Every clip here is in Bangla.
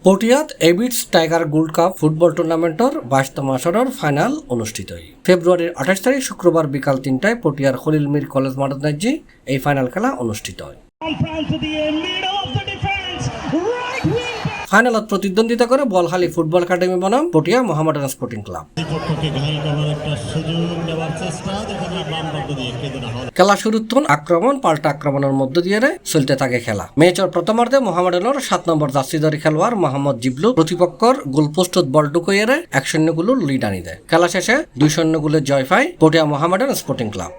পটিয়াত এবিটস টাইগার গোল্ড কাপ ফুটবল টুর্নামেন্টর 22তম আসরের ফাইনাল অনুষ্ঠিত হয়। ফেব্রুয়ারির 28 তারিখ শুক্রবার বিকাল 3টায় পটিয়ার খলিল মির কলেজ মাঠে এই ফাইনাল খেলা অনুষ্ঠিত হয়। ফাইনালত প্রতিদ্বন্দ্বিতা করে বলহালি ফুটবল একাডেমি বনাম পটিয়া মোহামেডান স্পোর্টিং ক্লাব। খেলা শুরুর তখন আক্রমণ পাল্টা আক্রমণের মধ্য দিয়ে চলতে থাকে খেলা। ম্যাচের প্রথমার্ধে মোহামেডানের 7 নম্বর জার্সিধারী খেলোয়াড় মোহাম্মদ জিবলু প্রতিপক্ষর গোলপোস্টত বল ঢুকিয়ে 1-0 গোলের লিড আনি দেয়। খেলা শেষে 2-0 গোলের জয় পায় পটিয়া মোহামেডান স্পোর্টিং ক্লাব।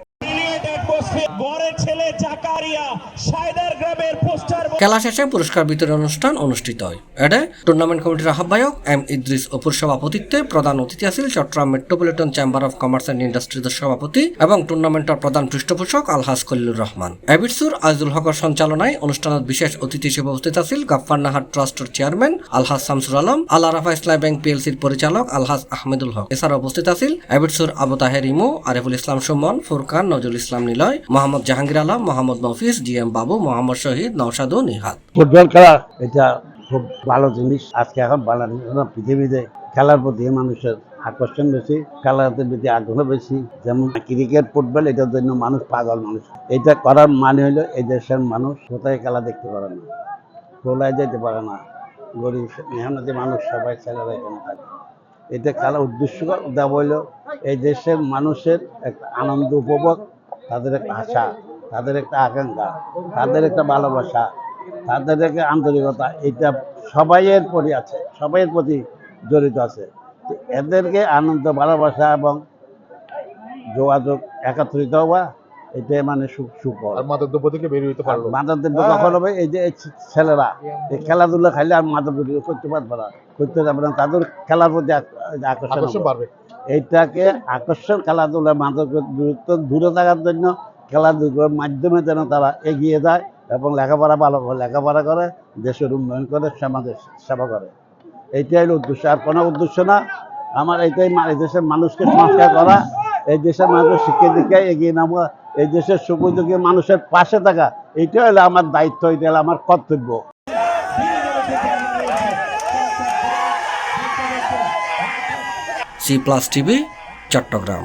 খেলা শেষে পুরস্কার বিতরণ অনুষ্ঠান অনুষ্ঠিত হয়। এতে টুর্নামেন্ট কমিটির আহ্বায়ক এম ইদ্রিস অপুর সভাপতিত্বে প্রধান অতিথি আছেন Chattogram metropolitan chamber of commerce and ইন্ডাস্ট্রিজের সভাপতি এবং টুর্নামেন্টের প্রধান পৃষ্ঠপোষক আলহাজ খলিলুর রহমান। এবিটসুর আজিজুল হকের সঞ্চালনায় অনুষ্ঠানত বিশেষ অতিথি হিসেবে উপস্থিত আছেন গাফফারনাহাট ট্রাস্টের চেয়ারম্যান আলহাজ শামসুল আলম, আল আরাফা ইসলামী ব্যাংক পিএলসির পরিচালক আলহাজ আহমেদুল হক। এছাড়া উপস্থিত আছেন এবিটসুর আবু তাহের ইমু, আরিফুল ইসলাম সুমন, ফুরকান, নজরুল ইসলাম নিলয়, মোহাম্মদ জাহাঙ্গীর আলম, মোহাম্মদ মফিজ, জিএম বাবু, মোহাম্মদ শহীদ, নওশাদ ও নিহাত। ফুটবল খেলা এটা খুব ভালো জিনিস। আজকে এখন পৃথিবীতে খেলার প্রতি মানুষের আকর্ষণ বেশি, খেলার প্রতি আগ্রহ বেশি। যেমন ক্রিকেট, ফুটবল, এটার জন্য মানুষ পাগল। মানুষ এটা করার মানে হলো এই দেশের মানুষ কোথায় খেলা দেখতে পারে না, খোলায় যেতে পারে না, গরিব মেহনতি মানুষ সবাই ছেলেরা এখানে থাকে। এটা খেলার উদ্দেশ্য দেওয়া হলো এই দেশের মানুষের একটা আনন্দ উপভোগ, তাদের একটা আশা, তাদের একটা আকাঙ্ক্ষা, তাদের একটা ভালোবাসা, তাদের একটা আন্তরিকতা, এটা সবাইয়ের প্রতি আছে, সবাইয়ের প্রতি জড়িত আছে। এদেরকে আনন্দ, ভালোবাসা এবং যোগাযোগ একত্রিত হওয়া, এটাই মানে সুফল। মাদক দ্রব্য থেকে বেরিয়ে হতে পারলো। মাদক দ্রব্য কখন হবে? এই যে ছেলেরা এই খেলাধুলা খাইলে আর মাদক দ্রব্য করতে পারবে না, করতে যাবে না, তাদের খেলার প্রতি আকর্ষণ বাড়বে। এইটাকে আকর্ষণ, খেলাধুলা মাদক দূরে থাকার জন্য খেলাধুলার মাধ্যমে যেন তারা এগিয়ে যায় এবং লেখাপড়া ভালোভাবে লেখাপড়া করে, দেশের উন্নয়ন করে, সমাজের সেবা করে। এইটাই হলো উদ্দেশ্য, আর কোনো উদ্দেশ্য না। আমার এইটাই এই দেশের মানুষকে সংস্কার করা, এই দেশের মানুষের শিক্ষা দীক্ষায় এগিয়ে নেওয়া, এই দেশের সুযোগী মানুষের পাশে থাকা, এইটাই হলো আমার দায়িত্ব, এটা হলো আমার কর্তব্য। C+ TV, Chittagong.